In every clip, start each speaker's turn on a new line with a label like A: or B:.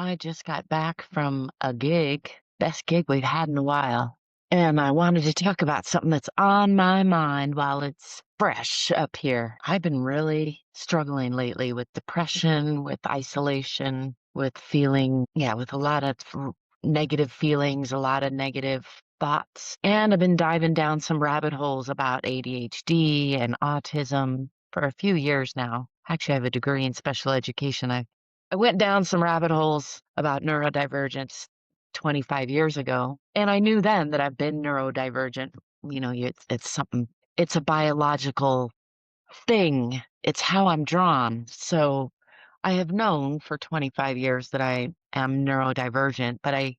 A: I just got back from a gig, best gig we've had in a while. And I wanted to talk about something that's on my mind while it's fresh up here. I've been really struggling lately with depression, with isolation, with feeling, with a lot of negative feelings, a lot of negative thoughts. And I've been diving down some rabbit holes about ADHD and autism for a few years now. Actually, I have a degree in special education. I went down some rabbit holes about neurodivergence 25 years ago, and I knew then that I've been neurodivergent. It's something, it's a biological thing. It's how I'm drawn. So I have known for 25 years that I am neurodivergent, but I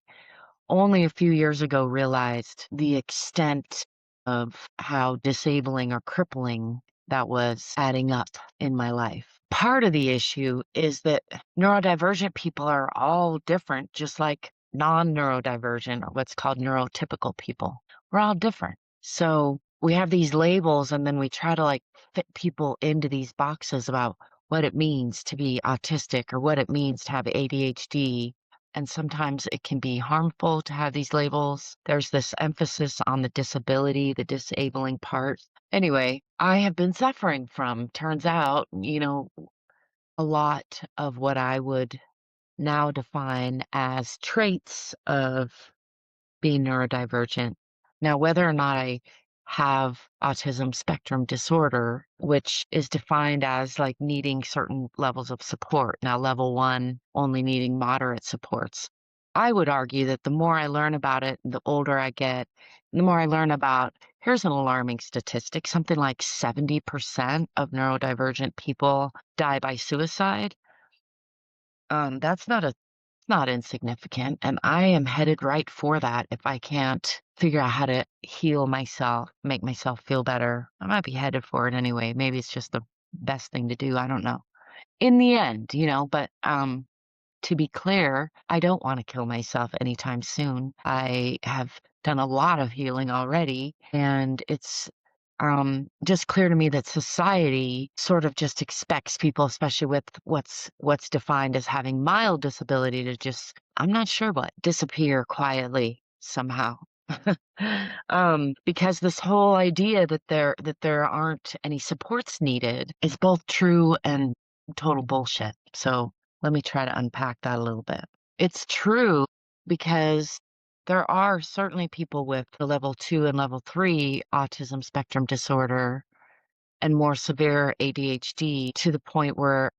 A: only a few years ago realized the extent of how disabling or crippling that was adding up in my life. Part of the issue is that neurodivergent people are all different, just like non-neurodivergent, or what's called neurotypical people. We're all different. So we have these labels, and then we try to fit people into these boxes about what it means to be autistic or what it means to have ADHD. And sometimes it can be harmful to have these labels. There's this emphasis on the disability, the disabling part. Anyway, I have been suffering from, turns out, a lot of what I would now define as traits of being neurodivergent. Now, whether or not I have autism spectrum disorder, which is defined as needing certain levels of support. Now, level 1, only needing moderate supports. I would argue that the more I learn about it, the older I get, the more I learn about, here's an alarming statistic, something like 70% of neurodivergent people die by suicide. That's not insignificant, and I am headed right for that if I can't figure out how to heal myself, make myself feel better. I might be headed for it anyway. Maybe it's just the best thing to do. I don't know. In the end, but to be clear, I don't want to kill myself anytime soon. I have done a lot of healing already, and it's just clear to me that society sort of just expects people, especially with what's defined as having mild disability, to just, I'm not sure what, disappear quietly somehow. Because this whole idea that there aren't any supports needed is both true and total bullshit. So let me try to unpack that a little bit. It's true because there are certainly people with the level 2 and level 3 autism spectrum disorder and more severe ADHD to the point where,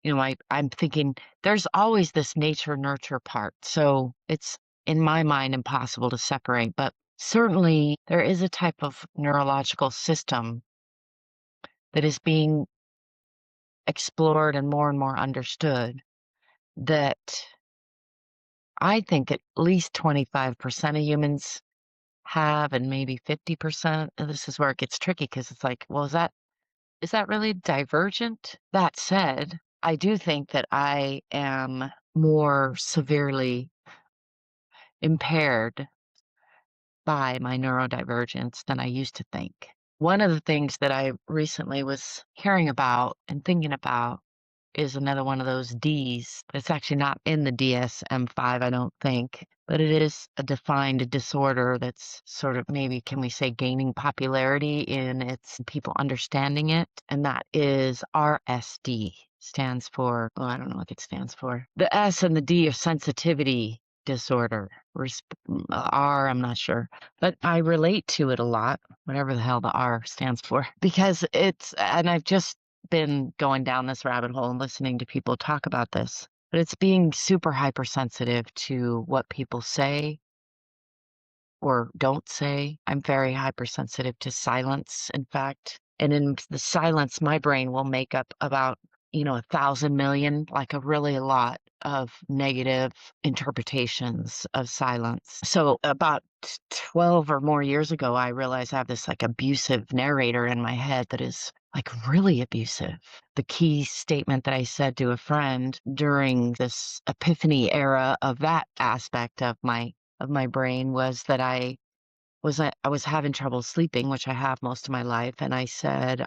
A: I'm thinking there's always this nature nurture part. So it's, in my mind, impossible to separate. But certainly there is a type of neurological system that is being explored and more understood that I think at least 25% of humans have, and maybe 50%. And this is where it gets tricky because it's like, well, is that really divergent? That said, I do think that I am more severely impaired by my neurodivergence than I used to think. One of the things that I recently was hearing about and thinking about is another one of those Ds. It's actually not in the DSM-5, I don't think, but it is a defined disorder that's sort of, maybe can we say, gaining popularity in its people understanding it, and that is RSD. Stands for, oh, I don't know what it stands for. The S and the D are sensitivity disorder. R, I'm not sure, but I relate to it a lot, whatever the hell the R stands for, because and I've just been going down this rabbit hole and listening to people talk about this, but it's being super hypersensitive to what people say or don't say. I'm very hypersensitive to silence, in fact. And in the silence, my brain will make up about, 1,000 million, like a lot of negative interpretations of silence. So about 12 or more years ago, I realized I have this abusive narrator in my head that is really abusive. The key statement that I said to a friend during this epiphany era of that aspect of my brain was that I was having trouble sleeping, which I have most of my life, and I said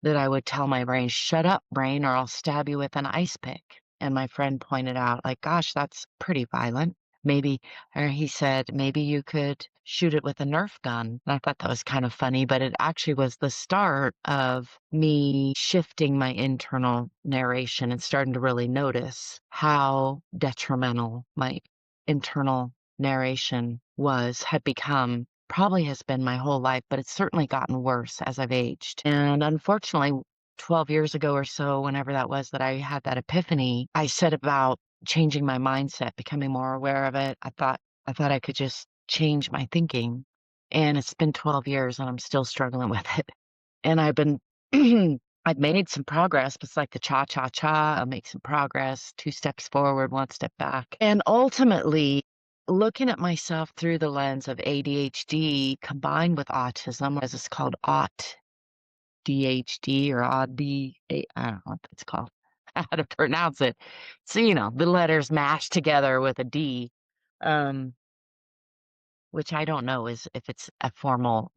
A: that I would tell my brain, "Shut up, brain, or I'll stab you with an ice pick." And my friend pointed out, like, gosh, that's pretty violent. Maybe, or he said, maybe you could shoot it with a Nerf gun. And I thought that was kind of funny, but it actually was the start of me shifting my internal narration and starting to really notice how detrimental my internal narration had become. Probably has been my whole life, but it's certainly gotten worse as I've aged. And unfortunately, 12 years ago or so, whenever that was that I had that epiphany, I set about changing my mindset, becoming more aware of it. I thought I could just change my thinking. And it's been 12 years and I'm still struggling with it. And I've made some progress, but it's like the cha-cha-cha. I'll make some progress, 2 steps forward, 1 step back. And ultimately, looking at myself through the lens of ADHD combined with autism, as it's called AutDHD or AUD, I don't know what it's called, how to pronounce it. So, the letters mashed together with a D, um, which I don't know if it's a formal,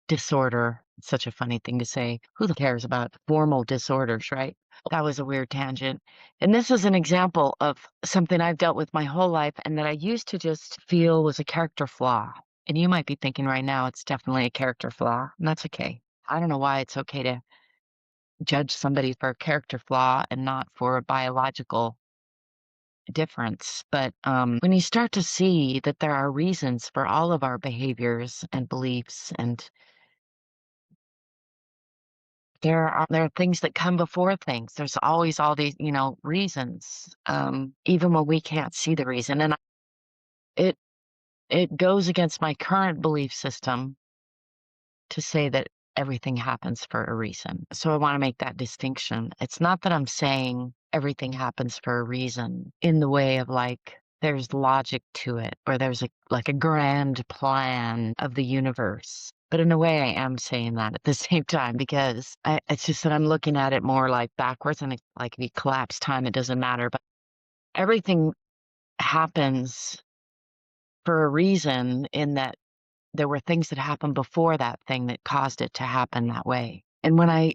A: disorder. It's such a funny thing to say. Who cares about formal disorders, right? That was a weird tangent. And this is an example of something I've dealt with my whole life and that I used to just feel was a character flaw. And you might be thinking right now it's definitely a character flaw, and that's okay. I don't know why it's okay to judge somebody for a character flaw and not for a biological difference. But when you start to see that there are reasons for all of our behaviors and beliefs, and there are things that come before things. There's always all these, reasons, even when we can't see the reason. And it it goes against my current belief system to say that everything happens for a reason. So I want to make that distinction. It's not that I'm saying everything happens for a reason in the way of like there's logic to it or there's like a grand plan of the universe. But in a way, I am saying that at the same time because it's just that I'm looking at it more like backwards and like if you collapse time, it doesn't matter. But everything happens for a reason in that there were things that happened before that thing that caused it to happen that way. And when I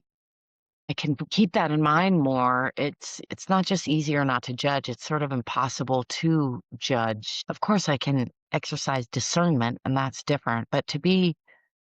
A: can keep that in mind more, it's not just easier not to judge, it's sort of impossible to judge. Of course, I can exercise discernment, and that's different, but to be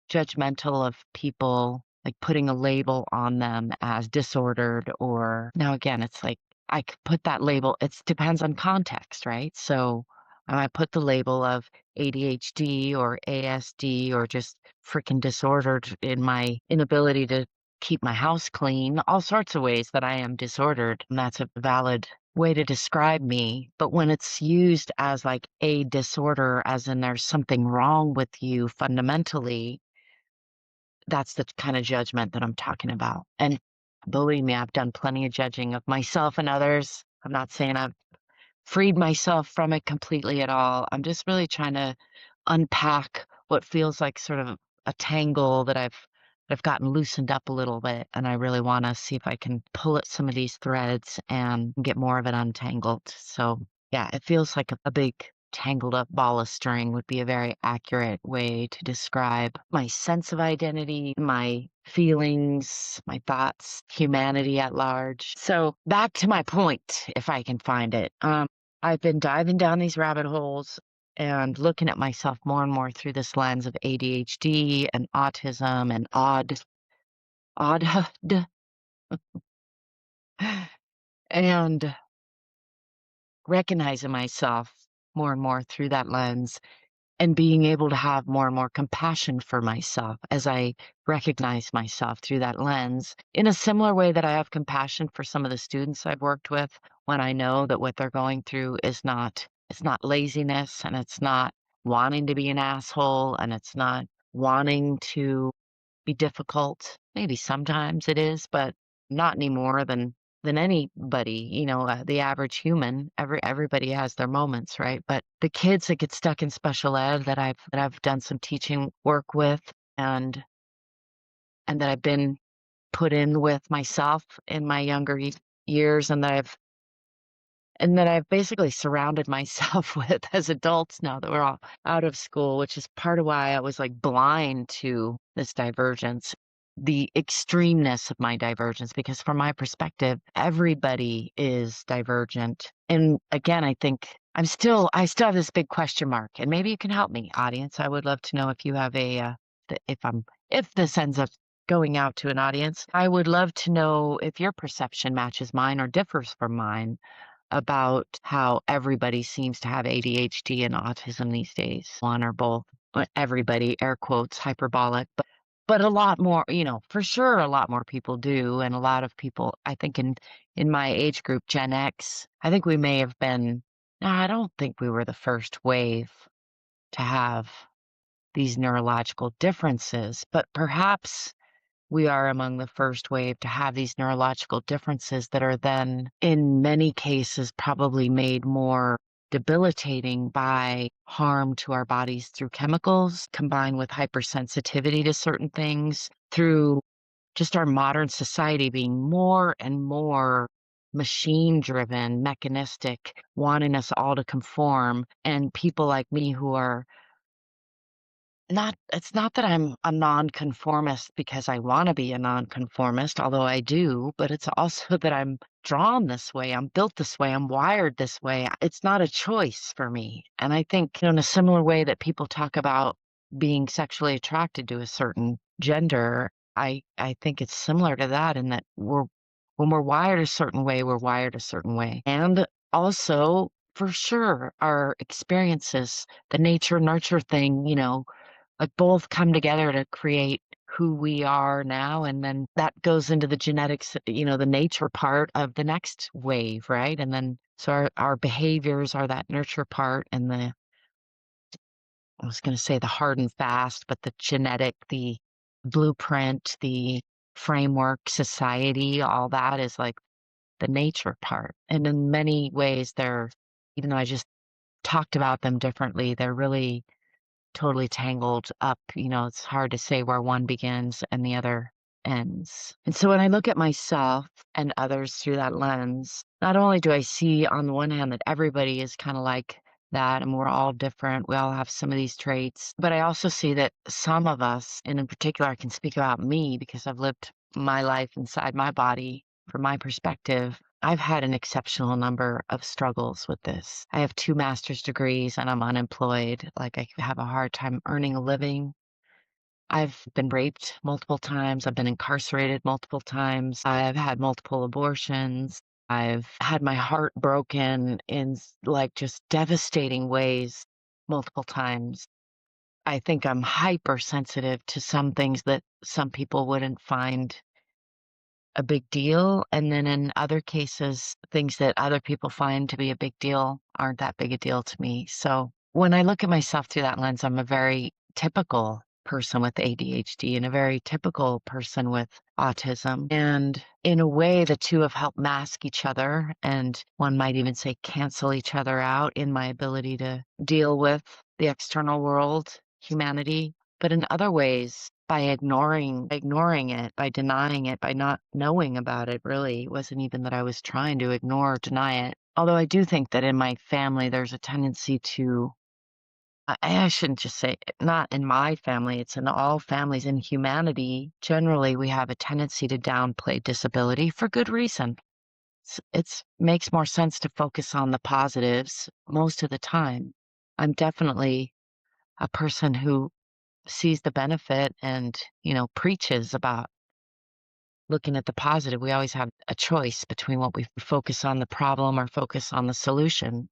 A: judgmental of people, like putting a label on them as disordered or now again, it's like I could put that label, it depends on context, right? So I might put the label of ADHD or ASD or just freaking disordered in my inability to keep my house clean, all sorts of ways that I am disordered. And that's a valid way to describe me. But when it's used as like a disorder, as in there's something wrong with you fundamentally, that's the kind of judgment that I'm talking about. And believe me, I've done plenty of judging of myself and others. I'm not saying I've freed myself from it completely at all. I'm just really trying to unpack what feels like sort of a tangle that I've gotten loosened up a little bit, and I really want to see if I can pull at some of these threads and get more of it untangled. So yeah, it feels like a big tangled up ball of string would be a very accurate way to describe my sense of identity, my feelings, my thoughts, humanity at large. So back to my point, if I can find it. I've been diving down these rabbit holes and looking at myself more and more through this lens of ADHD and autism and odd, and recognizing myself more and more through that lens and being able to have more and more compassion for myself as I recognize myself through that lens in a similar way that I have compassion for some of the students I've worked with when I know that what they're going through is it's not laziness and it's not wanting to be an asshole and it's not wanting to be difficult. Maybe sometimes it is, but not any more than anybody, the average human. Everybody has their moments, right? But the kids that get stuck in special ed that I've done some teaching work with and that I've been put in with myself in my younger years and that I've basically surrounded myself with as adults now that we're all out of school, which is part of why I was like blind to this divergence. the extremeness of my divergence, because from my perspective, everybody is divergent. And again, I think I still have this big question mark, and maybe you can help me, audience. I would love to know if you have if this ends up going out to an audience. I would love to know if your perception matches mine or differs from mine about how everybody seems to have ADHD and autism these days. One or both. Everybody, air quotes, hyperbolic, but a lot more, for sure a lot more people do. And a lot of people, I think in my age group, Gen X, I think we may have been, no, I don't think we were the first wave to have these neurological differences, but perhaps we are among the first wave to have these neurological differences that are then, in many cases, probably made more debilitating by harm to our bodies through chemicals, combined with hypersensitivity to certain things, through just our modern society being more and more machine driven, mechanistic, wanting us all to conform, and people like me who are it's not that I'm a nonconformist because I wanna be a nonconformist, although I do, but it's also that I'm drawn this way, I'm built this way, I'm wired this way. It's not a choice for me. And I think, in a similar way that people talk about being sexually attracted to a certain gender, I think it's similar to that in that when we're wired a certain way, we're wired a certain way. And also, for sure, our experiences, the nature nurture thing, like both come together to create who we are now. And then that goes into the genetics, the nature part of the next wave, right? And then so our behaviors are that nurture part, and I was going to say the hard and fast, but the genetic, the blueprint, the framework, society, all that is like the nature part. And in many ways, even though I just talked about them differently, they're really totally tangled up. It's hard to say where one begins and the other ends. And so when I look at myself and others through that lens, not only do I see on the one hand that everybody is kind of like that and we're all different, we all have some of these traits, but I also see that some of us, and in particular, I can speak about me because I've lived my life inside my body from my perspective. I've had an exceptional number of struggles with this. I have 2 master's degrees and I'm unemployed. Like, I have a hard time earning a living. I've been raped multiple times. I've been incarcerated multiple times. I've had multiple abortions. I've had my heart broken in like just devastating ways multiple times. I think I'm hypersensitive to some things that some people wouldn't find a big deal. And then in other cases, things that other people find to be a big deal aren't that big a deal to me. So when I look at myself through that lens, I'm a very typical person with ADHD and a very typical person with autism. And in a way, the two have helped mask each other. And one might even say cancel each other out in my ability to deal with the external world, humanity. But in other ways, by ignoring it, by denying it, by not knowing about it, really. It wasn't even that I was trying to ignore or deny it. Although I do think that in my family, there's a tendency to, I shouldn't just say, not in my family, it's in all families. In humanity, generally, we have a tendency to downplay disability for good reason. It's makes more sense to focus on the positives most of the time. I'm definitely a person who sees the benefit and, preaches about looking at the positive. We always have a choice between what we focus on the problem or focus on the solution.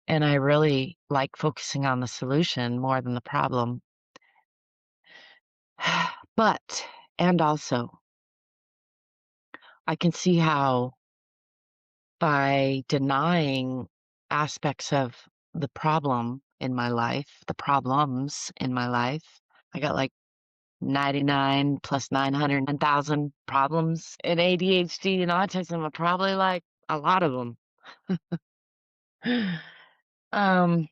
A: And I really like focusing on the solution more than the problem. But, and also, I can see how by denying aspects of the problem in my life, the problems in my life, I got like 99 plus 901,000 problems in ADHD and autism are probably like a lot of them. Um,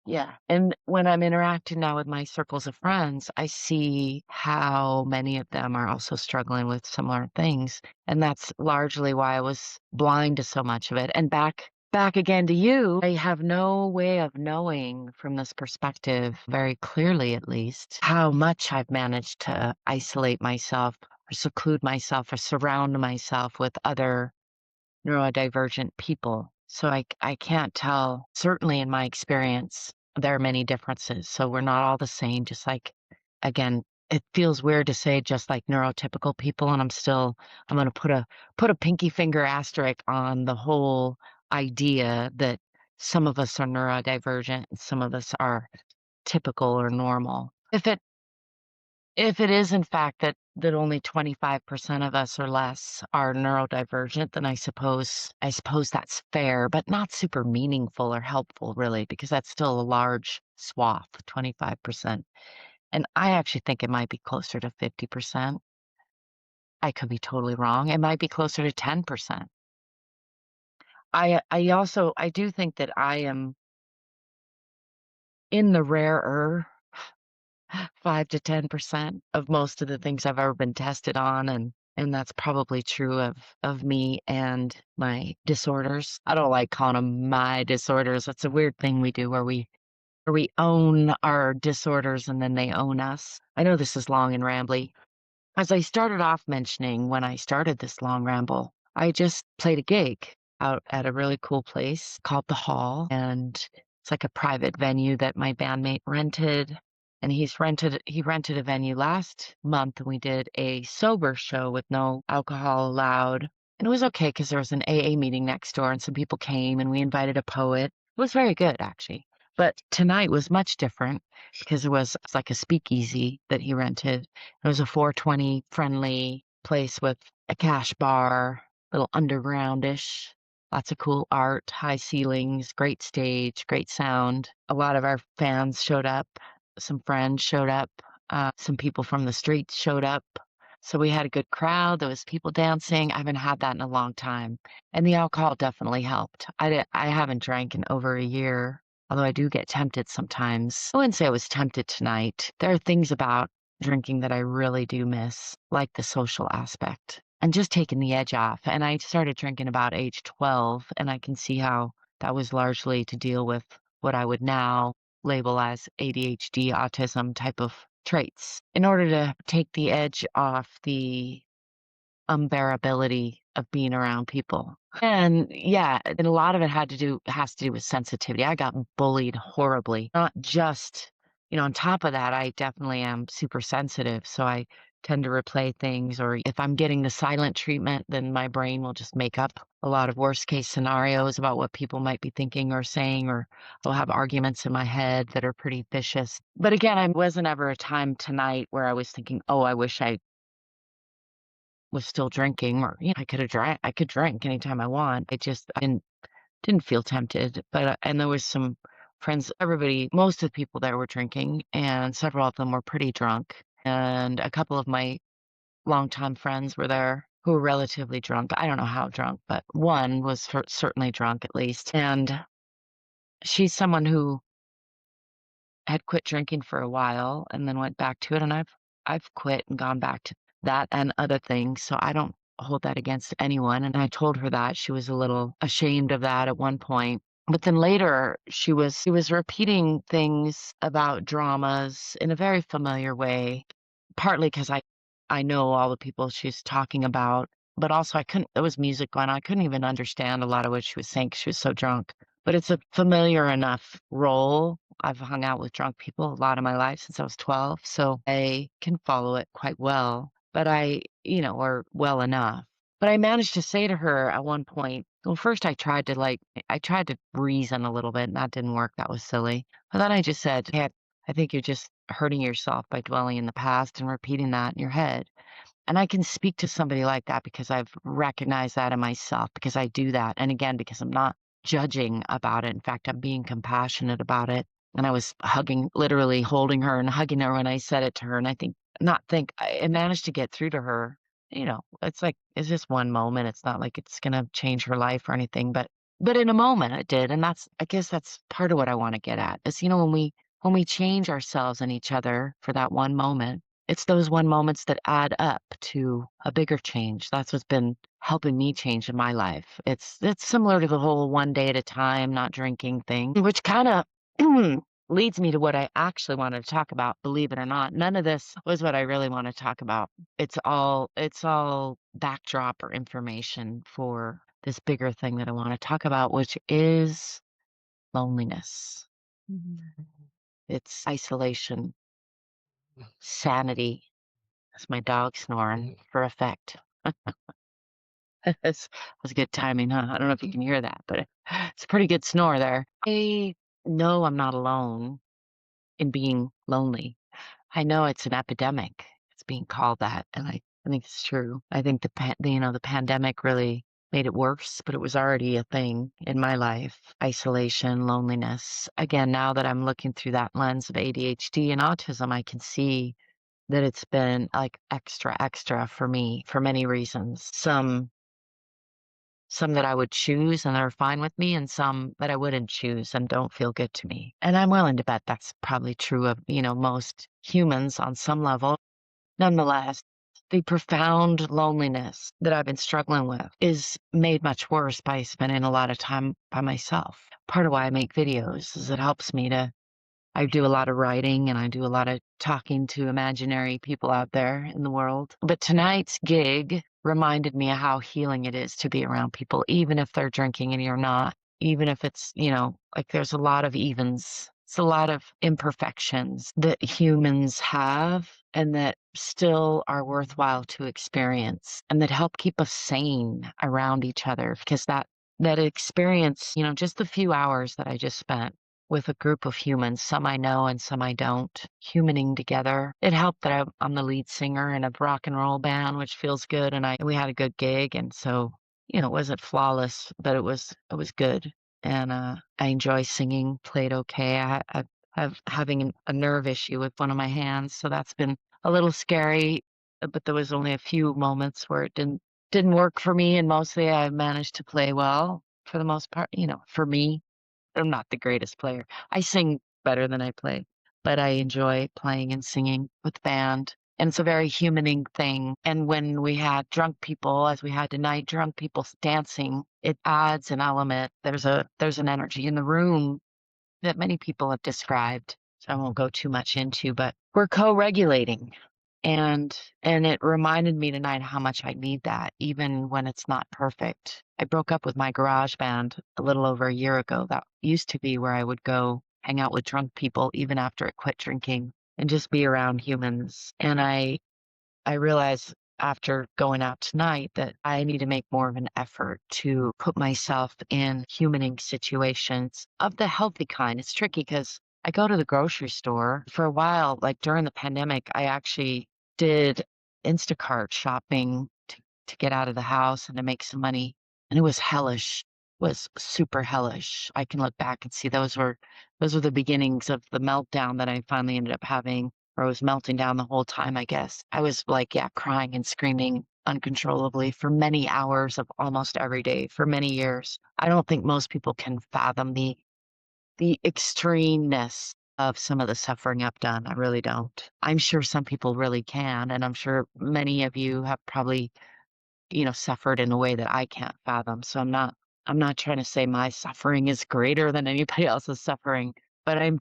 A: yeah. And when I'm interacting now with my circles of friends, I see how many of them are also struggling with similar things. And that's largely why I was blind to so much of it. And back back again to you. I have no way of knowing from this perspective, very clearly at least, how much I've managed to isolate myself or seclude myself or surround myself with other neurodivergent people. So I can't tell. Certainly in my experience, there are many differences. So we're not all the same, just like, again, it feels weird to say just like neurotypical people, and I'm gonna put a pinky finger asterisk on the whole idea that some of us are neurodivergent and some of us are typical or normal. If it is in fact that only 25% of us or less are neurodivergent, then I suppose that's fair, but not super meaningful or helpful really, because that's still a large swath, 25%. And I actually think it might be closer to 50%. I could be totally wrong. It might be closer to 10%. I do think that I am in the rarer 5 to 10% of most of the things I've ever been tested on, and that's probably true of me and my disorders. I don't like calling them my disorders. That's a weird thing we do where we own our disorders and then they own us. I know this is long and rambly. As I started off mentioning when I started this long ramble, I just played a gig out at a really cool place called The Hall, and it's like a private venue that my bandmate rented. And he rented a venue last month, and we did a sober show with no alcohol allowed. And it was okay because there was an AA meeting next door and some people came and we invited a poet. It was very good actually. But tonight was much different because it's like a speakeasy that he rented. It was a 420 friendly place with a cash bar, little undergroundish, lots of cool art, high ceilings, great stage, great sound. A lot of our fans showed up, some friends showed up, some people from the streets showed up. So we had a good crowd. There was people dancing. I haven't had that in a long time. And the alcohol definitely helped. I haven't drank in over a year, although I do get tempted sometimes. I wouldn't say I was tempted tonight. There are things about drinking that I really do miss, like the social aspect and just taking the edge off. And I started drinking about age 12, and I can see how that was largely to deal with what I would now label as ADHD, autism type of traits in order to take the edge off the unbearability of being around people. And yeah, and a lot of it has to do with sensitivity. I got bullied horribly. Not just, on top of that, I definitely am super sensitive. So I tend to replay things, or if I'm getting the silent treatment, then my brain will just make up a lot of worst case scenarios about what people might be thinking or saying, or I'll have arguments in my head that are pretty vicious. But again, I wasn't ever a time tonight where I was thinking, oh, I wish I was still drinking, or I could drink anytime I want. I didn't feel tempted. But and there was some friends, most of the people there were drinking, and several of them were pretty drunk. And a couple of my longtime friends were there who were relatively drunk. I don't know how drunk, but one was certainly drunk at least. And she's someone who had quit drinking for a while and then went back to it, and I've quit and gone back to that and other things, so I don't hold that against anyone. And I told her that. She was a little ashamed of that at one point. But then later she was repeating things about dramas in a very familiar way, partly because I know all the people she's talking about, but also there was music going on. I couldn't even understand a lot of what she was saying 'cause she was so drunk. But it's a familiar enough role. I've hung out with drunk people a lot of my life since I was 12, so I can follow it quite well. But or well enough. But I managed to say to her at one point, well, first I tried to reason a little bit, and that didn't work. That was silly. But then I just said, hey, I think you're just hurting yourself by dwelling in the past and repeating that in your head. And I can speak to somebody like that because I've recognized that in myself, because I do that. And again, because I'm not judging about it. In fact, I'm being compassionate about it. And I was literally holding her and hugging her when I said it to her. And I managed to get through to her. It's just one moment. It's not like it's going to change her life or anything, but in a moment it did. And I guess that's part of what I want to get at is, when we change ourselves and each other for that one moment, it's those one moments that add up to a bigger change. That's what's been helping me change in my life. It's similar to the whole one day at a time, not drinking thing, which kind of leads me to what I actually wanted to talk about, believe it or not. None of this was what I really want to talk about. It's all backdrop or information for this bigger thing that I want to talk about, which is loneliness. It's isolation, sanity. That's my dog snoring for effect. That's good timing, huh? I don't know if you can hear that, but it's a pretty good snore there. I know I'm not alone in being lonely. I know it's an epidemic. It's being called that, and I think it's true. I think the pandemic really made it worse, but it was already a thing in my life. Isolation, loneliness. Again, now that I'm looking through that lens of ADHD and autism, I can see that it's been like extra for me for many reasons. Some that I would choose and are fine with me, and some that I wouldn't choose and don't feel good to me. And I'm willing to bet that's probably true of, most humans on some level. Nonetheless, the profound loneliness that I've been struggling with is made much worse by spending a lot of time by myself. Part of why I make videos is it helps me to I do a lot of writing and I do a lot of talking to imaginary people out there in the world. But tonight's gig reminded me of how healing it is to be around people, even if they're drinking and you're not, even if it's, like there's a lot of evens. It's a lot of imperfections that humans have and that still are worthwhile to experience and that help keep us sane around each other because that experience, just the few hours that I just spent with a group of humans, some I know and some I don't, humaning together. It helped that I'm the lead singer in a rock and roll band, which feels good, and we had a good gig, and so it wasn't flawless, but it was good, and I enjoy singing. Played okay. I have having a nerve issue with one of my hands, so that's been a little scary. But there was only a few moments where it didn't work for me, and mostly I managed to play well for the most part. For me, I'm not the greatest player. I sing better than I play, but I enjoy playing and singing with band. And it's a very humaning thing. And when we had drunk people, as we had tonight, drunk people dancing, it adds an element. There's an energy in the room that many people have described. So I won't go too much into, but we're co-regulating. And it reminded me tonight how much I need that, even when it's not perfect. I broke up with my garage band a little over a year ago. That used to be where I would go hang out with drunk people, even after I quit drinking, and just be around humans. And I realized after going out tonight that I need to make more of an effort to put myself in humaning situations of the healthy kind. It's tricky because I go to the grocery store for a while, like during the pandemic, I actually did Instacart shopping to get out of the house and to make some money. And it was hellish, was super hellish. I can look back and see those were the beginnings of the meltdown that I finally ended up having or I was melting down the whole time, I guess. I was like, yeah, crying and screaming uncontrollably for many hours of almost every day for many years. I don't think most people can fathom the extremeness of some of the suffering I've done. I really don't. I'm sure some people really can, and I'm sure many of you have probably suffered in a way that I can't fathom. So I'm not trying to say my suffering is greater than anybody else's suffering, but I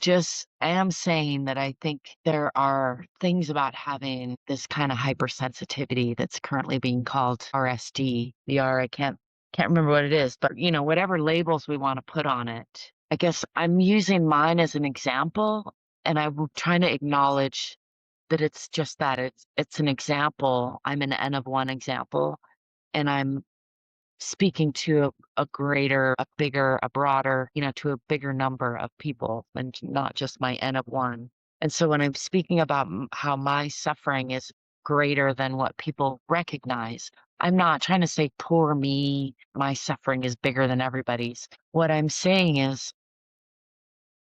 A: am saying that I think there are things about having this kind of hypersensitivity that's currently being called RSD. The R, I can't remember what it is, but whatever labels we want to put on it. I guess I'm using mine as an example, and I'm trying to acknowledge that it's just that it's an example. I'm an N of one example and I'm speaking to a greater, a bigger, a broader, to a bigger number of people and not just my N of one. And so when I'm speaking about how my suffering is greater than what people recognize, I'm not trying to say, poor me, my suffering is bigger than everybody's. What I'm saying is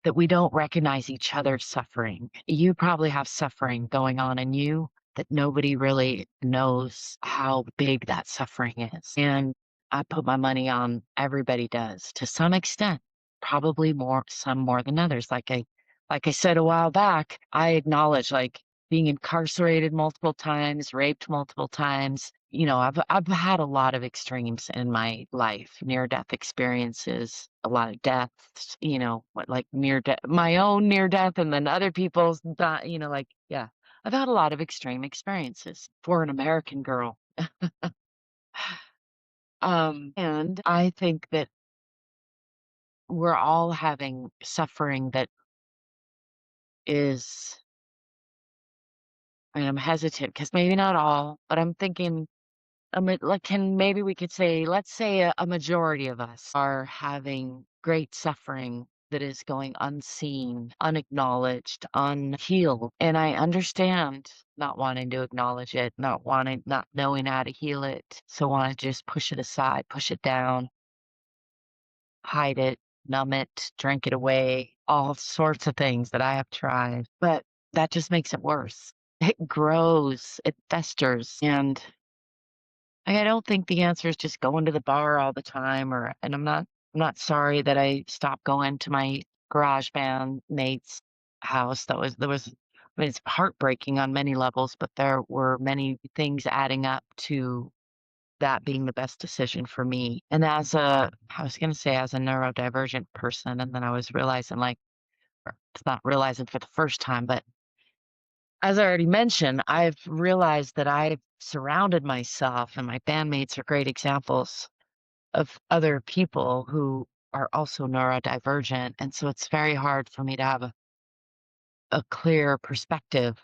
A: that we don't recognize each other's suffering. You probably have suffering going on in you that nobody really knows how big that suffering is. And I put my money on everybody does to some extent, probably more, some more than others. Like I said a while back, I acknowledge like being incarcerated multiple times, raped multiple times. I've had a lot of extremes in my life, near-death experiences, a lot of deaths, like near death, my own near death, and then other people's, like, yeah, I've had a lot of extreme experiences for an American girl. And I think that we're all having suffering that is, and I'm hesitant because maybe not all, but I'm thinking, like, maybe we could say, let's say a majority of us are having great suffering that is going unseen, unacknowledged, unhealed. And I understand not wanting to acknowledge it, not knowing how to heal it. So want to just push it aside, push it down, hide it, numb it, drink it away, all sorts of things that I have tried. But that just makes it worse. It grows, it festers. And I don't think the answer is just going to the bar all the time, and I'm not sorry that I stopped going to my garage band mate's house. I mean, it's heartbreaking on many levels, but there were many things adding up to that being the best decision for me. And I was going to say as a neurodivergent person, and then I was realizing, like, or it's not realizing for the first time, but as I already mentioned, I've realized that I've surrounded myself, and my bandmates are great examples of other people who are also neurodivergent. And so it's very hard for me to have a clear perspective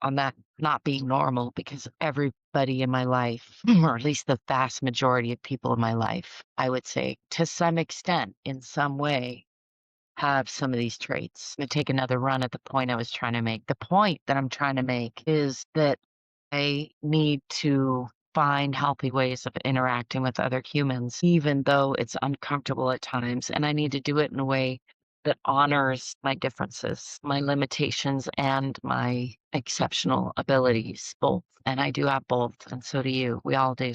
A: on that not being normal because everybody in my life, or at least the vast majority of people in my life, I would say to some extent, in some way, have some of these traits. I'm gonna take another run at the point I was trying to make. The point that I'm trying to make is that I need to find healthy ways of interacting with other humans, even though it's uncomfortable at times. And I need to do it in a way that honors my differences, my limitations, and my exceptional abilities, both. And I do have both, and so do you. We all do.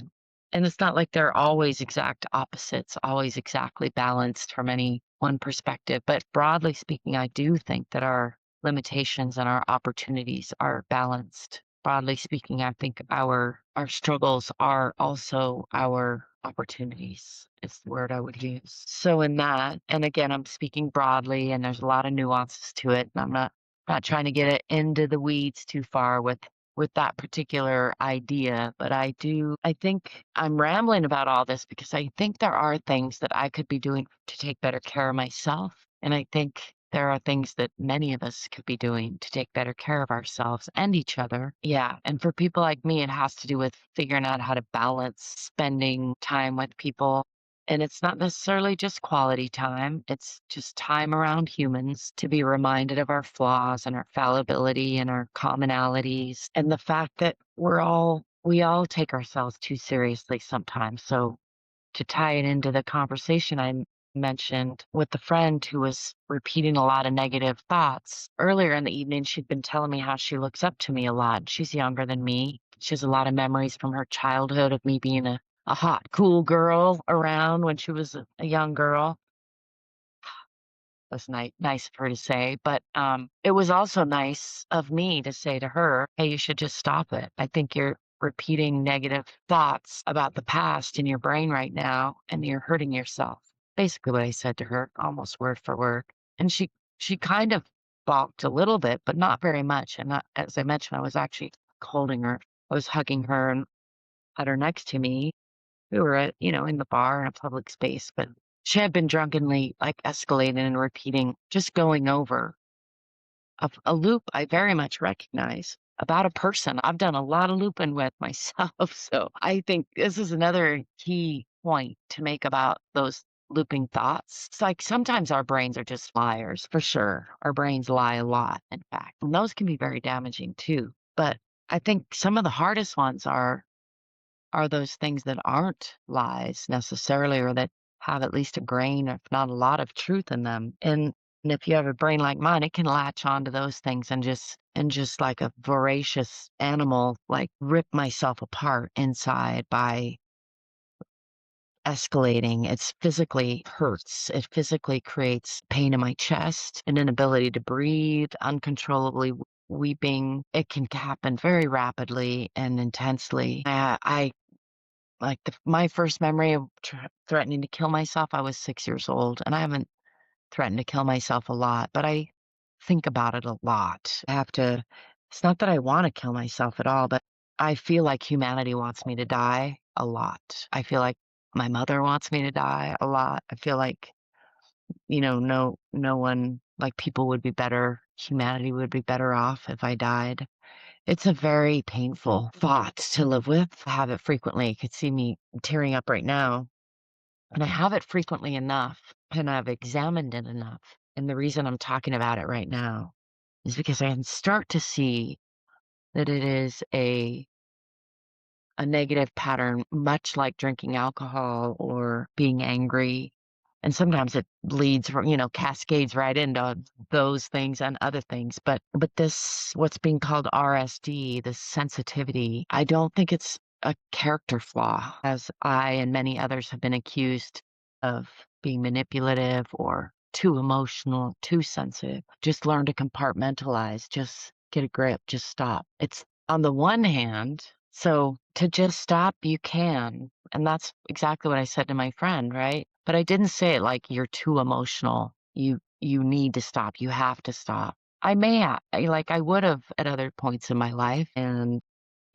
A: And it's not like they're always exact opposites, always exactly balanced from any one perspective. But broadly speaking, I do think that our limitations and our opportunities are balanced. Broadly speaking, I think our struggles are also our opportunities, is the word I would use. So in that, and again, I'm speaking broadly and there's a lot of nuances to it. And I'm not trying to get it into the weeds too far with that particular idea, but I think I'm rambling about all this because I think there are things that I could be doing to take better care of myself. And I think there are things that many of us could be doing to take better care of ourselves and each other. Yeah. And for people like me, it has to do with figuring out how to balance spending time with people. And it's not necessarily just quality time, it's just time around humans to be reminded of our flaws and our fallibility and our commonalities and the fact that we all take ourselves too seriously sometimes. So to tie it into the conversation I mentioned with the friend who was repeating a lot of negative thoughts. Earlier in the evening, she'd been telling me how she looks up to me a lot. She's younger than me. She has a lot of memories from her childhood of me being a hot, cool girl around when she was a young girl. Was nice of her to say, but it was also nice of me to say to her, "Hey, you should just stop it. I think you're repeating negative thoughts about the past in your brain right now, and you're hurting yourself." Basically, what I said to her, almost word for word, and she kind of balked a little bit, but not very much. And as I mentioned, I was actually holding her, I was hugging her and had her next to me. We were at, in the bar in a public space, but she had been drunkenly like escalating and repeating, just going over a loop I very much recognize about a person I've done a lot of looping with myself. So I think this is another key point to make about those looping thoughts. It's like sometimes our brains are just liars, for sure. Our brains lie a lot, in fact, and those can be very damaging too. But I think some of the hardest ones are those things that aren't lies necessarily, or that have at least a grain, if not a lot of truth in them. And if you have a brain like mine, it can latch onto those things and just like a voracious animal, like rip myself apart inside by escalating. It's physically hurts. It physically creates pain in my chest, an inability to breathe, uncontrollably weeping. It can happen very rapidly and intensely. I like my first memory of threatening to kill myself. I was 6 years old, and I haven't threatened to kill myself a lot, but I think about it a lot. I have to, it's not that I want to kill myself at all, but I feel like humanity wants me to die a lot. I feel like my mother wants me to die a lot. I feel like, no one, like people would be better, humanity would be better off if I died. It's a very painful thought to live with. I have it frequently. You could see me tearing up right now. And I have it frequently enough, and I've examined it enough. And the reason I'm talking about it right now is because I can start to see that it is a negative pattern, much like drinking alcohol or being angry. And sometimes it leads, cascades right into those things and other things. But this, what's being called RSD, this sensitivity, I don't think it's a character flaw, as I and many others have been accused of being manipulative or too emotional, too sensitive. Just learn to compartmentalize, just get a grip, just stop. It's on the one hand, so to just stop, you can. And that's exactly what I said to my friend, right? But I didn't say it like you're too emotional. You need to stop. You have to stop. I may have, like I would have at other points in my life, and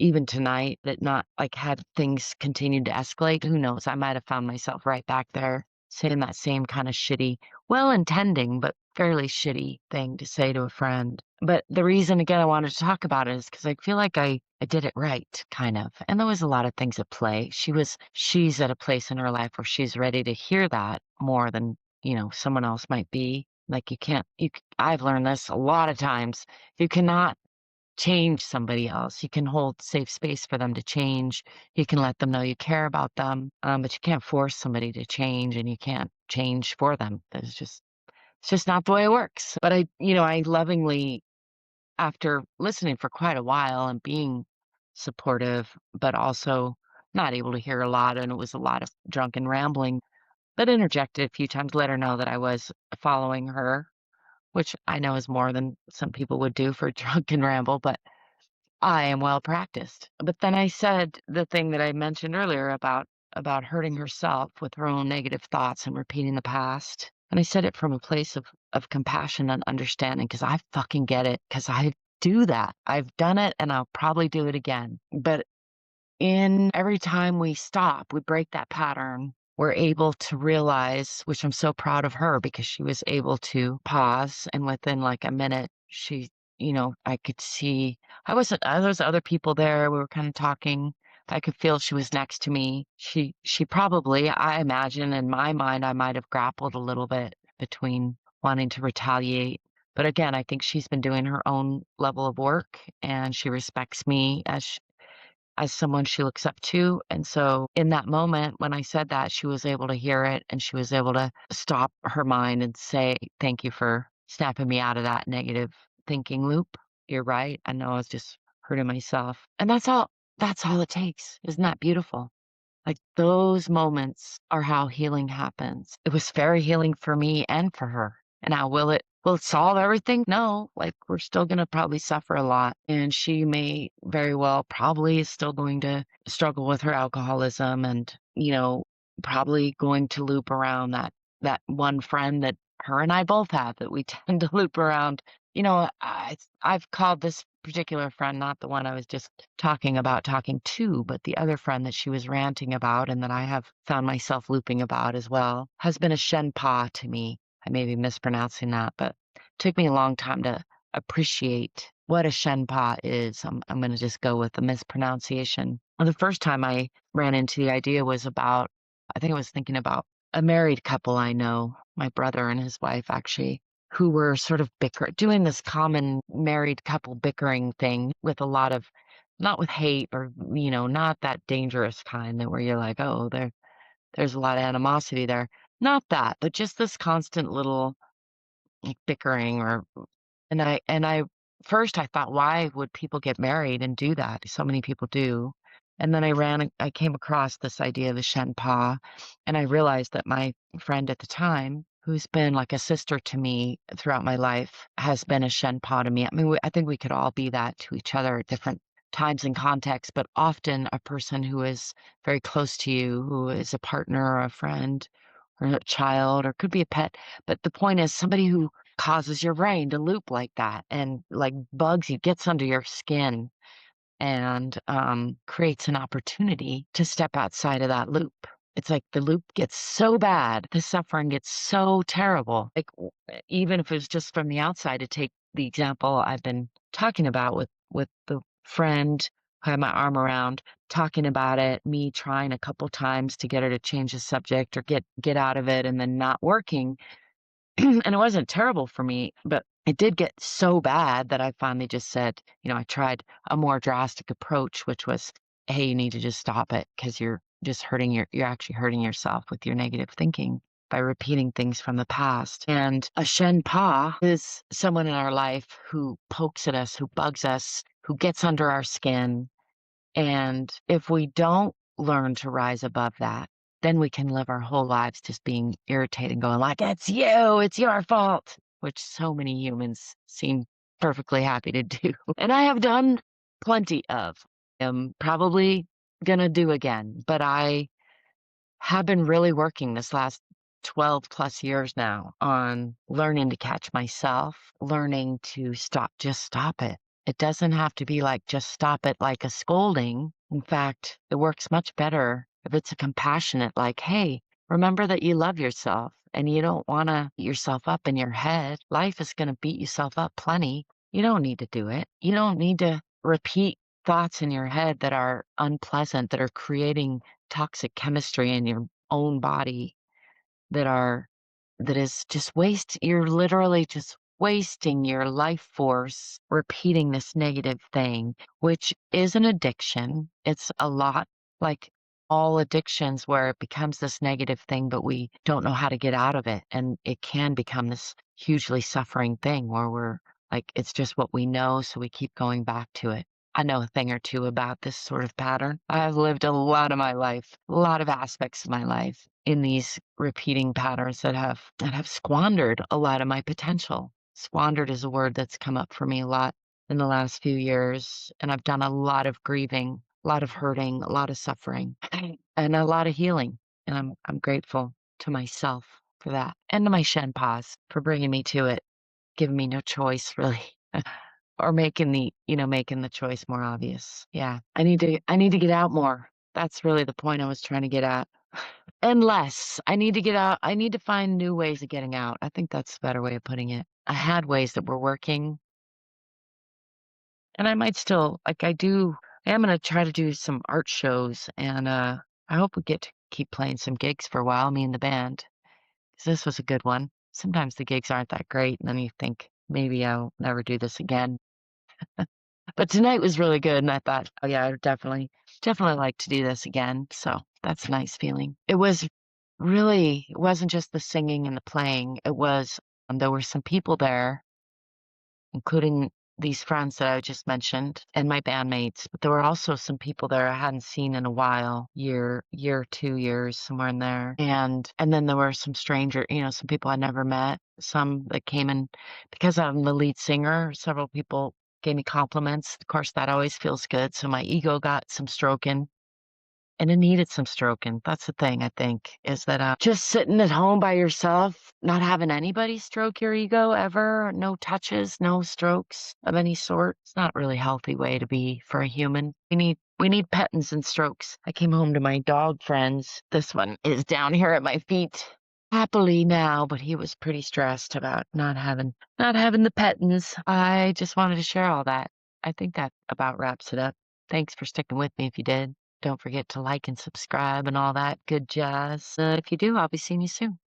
A: even tonight, that not like had things continued to escalate, who knows? I might have found myself right back there saying that same kind of shitty, well intending, but fairly shitty thing to say to a friend. But the reason, again, I wanted to talk about it is because I feel like I did it right, kind of. And there was a lot of things at play. She's at a place in her life where she's ready to hear that more than, someone else might be. Like you can't, I've learned this a lot of times. You cannot change somebody else. You can hold safe space for them to change. You can let them know you care about them, but you can't force somebody to change, and you can't change for them. It's just not the way it works. But I lovingly, after listening for quite a while and being supportive, but also not able to hear a lot, and it was a lot of drunken rambling, but interjected a few times, let her know that I was following her, which I know is more than some people would do for drunken ramble, but I am well practiced. But then I said the thing that I mentioned earlier about hurting herself with her own negative thoughts and repeating the past. And I said it from a place of compassion and understanding because I fucking get it because I do that. I've done it and I'll probably do it again. But in every time we stop, we break that pattern. We're able to realize, which I'm so proud of her because she was able to pause. And within like a minute, I could see, there was other people there. We were kind of talking. I could feel she was next to me. She probably, I imagine in my mind, I might have grappled a little bit between wanting to retaliate. But again, I think she's been doing her own level of work and she respects me as someone she looks up to. And so in that moment, when I said that, she was able to hear it and she was able to stop her mind and say, thank you for snapping me out of that negative thinking loop. You're right. I know I was just hurting myself. And that's all it takes. Isn't that beautiful? Like those moments are how healing happens. It was very healing for me and for her. And now will it solve everything? No, like we're still going to probably suffer a lot. And she may very well probably is still going to struggle with her alcoholism and, probably going to loop around that one friend that her and I both have that we tend to loop around. I've called this particular friend, not the one I was just talking to, but the other friend that she was ranting about and that I have found myself looping about as well, has been a Shenpa to me. I may be mispronouncing that, but it took me a long time to appreciate what a Shenpa is. I'm going to just go with the mispronunciation. Well, the first time I ran into the idea was I think I was thinking about a married couple I know, my brother and his wife actually, who were sort of doing this common married couple bickering thing with a lot of, not with hate or, not that dangerous kind that where you're like, oh, there's a lot of animosity there. Not that, but just this constant little like bickering and I first I thought, why would people get married and do that? So many people do. And then I came across this idea of the Shenpa, and I realized that my friend at the time, who's been like a sister to me throughout my life, has been a Shenpa to me. I mean, I think we could all be that to each other at different times and contexts, but often a person who is very close to you, who is a partner or a friend or a child or could be a pet. But the point is somebody who causes your brain to loop like that and like bugs you, gets under your skin and creates an opportunity to step outside of that loop. It's like the loop gets so bad, the suffering gets so terrible. Like even if it was just from the outside, to take the example I've been talking about with the friend who I had my arm around, talking about it, me trying a couple times to get her to change the subject or get out of it, and then not working. And it wasn't terrible for me, but it did get so bad that I finally just said, I tried a more drastic approach, which was, hey, you need to just stop it because you're just you're actually hurting yourself with your negative thinking by repeating things from the past. And a Shenpa is someone in our life who pokes at us, who bugs us, who gets under our skin. And if we don't learn to rise above that, then we can live our whole lives just being irritated, going like, it's your fault, which so many humans seem perfectly happy to do. And I have done plenty of. I'm probably gonna do again, but I have been really working this last 12 plus years now on learning to catch myself, learning to just stop it. It doesn't have to be like just stop it like a scolding. In fact, it works much better if it's a compassionate, like, hey, remember that you love yourself and you don't want to beat yourself up in your head. Life is going to beat yourself up plenty. You don't need to do it. You don't need to repeat thoughts in your head that are unpleasant, that are creating toxic chemistry in your own body that is just you're literally just wasting your life force repeating this negative thing, which is an addiction. It's a lot like all addictions where it becomes this negative thing, but we don't know how to get out of it. And it can become this hugely suffering thing where we're like, it's just what we know. So we keep going back to it. I know a thing or two about this sort of pattern. I've lived a lot of my life, a lot of aspects of my life in these repeating patterns that have squandered a lot of my potential. Squandered is a word that's come up for me a lot in the last few years, and I've done a lot of grieving, a lot of hurting, a lot of suffering, and a lot of healing. And I'm grateful to myself for that, and to my Shenpas for bringing me to it, giving me no choice really. Or making the choice more obvious. Yeah. I need to get out more. That's really the point I was trying to get at. And less. I need to get out. I need to find new ways of getting out. I think that's a better way of putting it. I had ways that were working, and I might still I am going to try to do some art shows, and I hope we get to keep playing some gigs for a while, me and the band. 'Cause this was a good one. Sometimes the gigs aren't that great, and then you think maybe I'll never do this again. But tonight was really good, and I thought, oh yeah, I would definitely like to do this again. So that's a nice feeling. It wasn't just the singing and the playing. There were some people there, including these friends that I just mentioned and my bandmates, but there were also some people there I hadn't seen in a while, year, 2 years, somewhere in there. And then there were some some people I never met, some that came in because I'm the lead singer. Several people gave me compliments. Of course, that always feels good. So my ego got some stroking. And it needed some stroking. That's the thing, I think, is that just sitting at home by yourself, not having anybody stroke your ego ever, no touches, no strokes of any sort. It's not really a healthy way to be for a human. We need pettings and strokes. I came home to my dog friends. This one is down here at my feet happily now, but he was pretty stressed about not having the pettings. I just wanted to share all that. I think that about wraps it up. Thanks for sticking with me if you did. Don't forget to like and subscribe and all that good jazz. If you do, I'll be seeing you soon.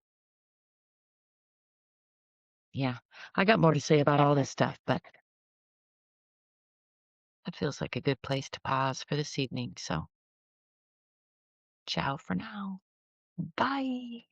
A: Yeah, I got more to say about all this stuff, but that feels like a good place to pause for this evening. So, ciao for now. Bye.